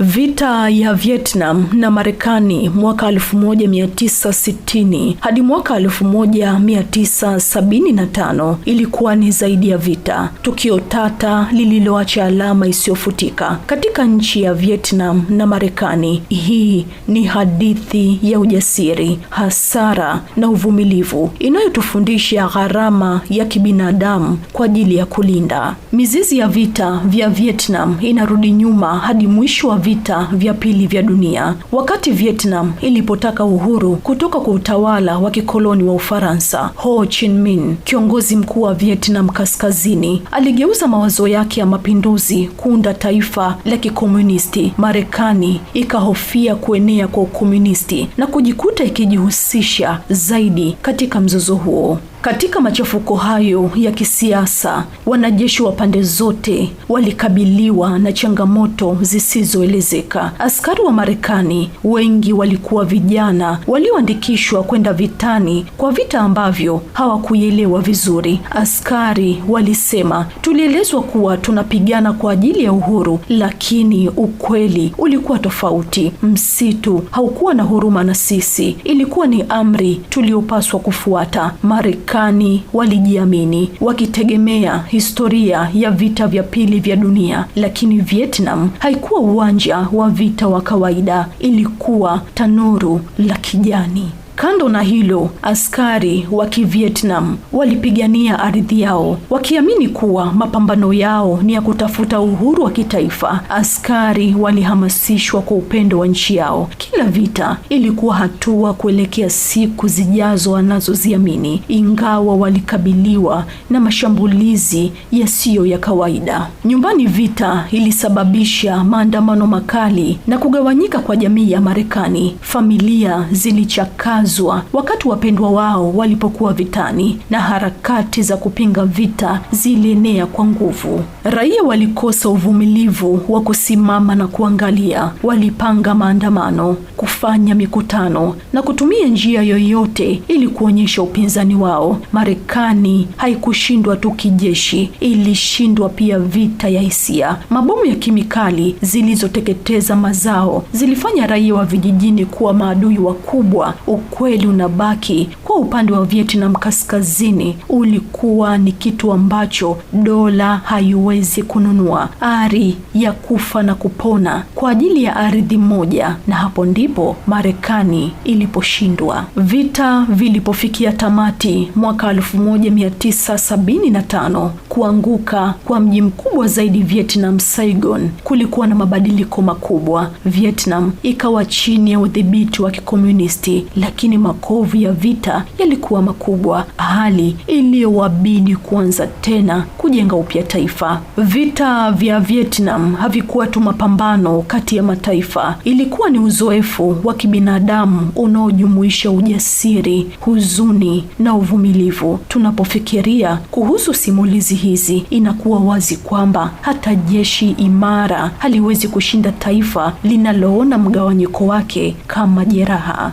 Vita ya Vietnam na Marekani mwaka 1960 hadi mwaka 1975 ilikuwa ni zaidi ya vita, tukio tata lililoacha alama isiyofutika katika nchi ya Vietnam na Marekani. Hii ni hadithi ya ujasiri, hasara na uvumilivu inayotufundisha gharama ya kibinadamu kwa ajili ya kulinda. Mizizi ya vita vya Vietnam inarudi nyuma hadi mwisho wa vita vya pili vya dunia, wakati Vietnam ilipotaka uhuru kutoka kwa utawala wa kikoloni wa Ufaransa. Ho Chi Minh, kiongozi mkuu wa Vietnam Kaskazini, aligeuza mawazo yake ya mapinduzi kuunda taifa la kikomunisti. Marekani ikahofia kuenea kwa ukomunisti na kujikuta ikijihusisha zaidi katika mzozo huo. Katika machafuko hayo ya kisiasa, wanajeshi wa pande zote walikabiliwa na changamoto zisizoelezeka. Askari wa Marekani wengi walikuwa vijana walioandikishwa kwenda vitani kwa vita ambavyo hawakuelewa vizuri. Askari walisema, tulielezwa kuwa tunapigana kwa ajili ya uhuru, lakini ukweli ulikuwa tofauti. Msitu haukuwa na huruma na sisi, ilikuwa ni amri tuliopaswa kufuata. Marekani walijiamini, wakitegemea historia ya vita vya pili vya dunia, lakini Vietnam haikuwa uwanja wa vita wa kawaida, ilikuwa tanuru la kijani. Kando na hilo, askari wa Kivietnam walipigania ardhi yao, wakiamini kuwa mapambano yao ni ya kutafuta uhuru wa kitaifa. Askari walihamasishwa kwa upendo wa nchi yao. Kila vita ilikuwa hatua kuelekea siku zijazo wanazoziamini, ingawa walikabiliwa na mashambulizi yasiyo ya kawaida. Nyumbani, vita ilisababisha maandamano makali na kugawanyika kwa jamii ya Marekani. Familia zilichakazwa wakati wapendwa wao walipokuwa vitani, na harakati za kupinga vita zilienea kwa nguvu. Raia walikosa uvumilivu wa kusimama na kuangalia. Walipanga maandamano, kufanya mikutano na kutumia njia yoyote ili kuonyesha upinzani wao. Marekani haikushindwa tu kijeshi, ilishindwa pia vita ya hisia. Mabomu ya kemikali zilizoteketeza mazao zilifanya raia wa vijijini kuwa maadui wakubwa. Ukweli unabaki, kwa upande wa Vietnam Kaskazini ulikuwa ni kitu ambacho dola haiwezi kununua: ari ya kufa na kupona kwa ajili ya ardhi moja. Na hapo ndipo Marekani iliposhindwa. Vita vilipofikia tamati mwaka 1975, kuanguka kwa mji mkubwa zaidi Vietnam, Saigon, kulikuwa na mabadiliko makubwa. Vietnam ikawa chini ya udhibiti wa kikomunisti, lakini makovu ya vita yalikuwa makubwa, hali iliyowabidi kuanza tena kujenga upya taifa. Vita vya Vietnam havikuwa tu mapambano kati ya mataifa, ilikuwa ni uzoefu wa kibinadamu unaojumuisha ujasiri, huzuni na uvumilivu. Tunapofikiria kuhusu simulizi hizi, inakuwa wazi kwamba hata jeshi imara haliwezi kushinda taifa linaloona mgawanyiko wake kama jeraha.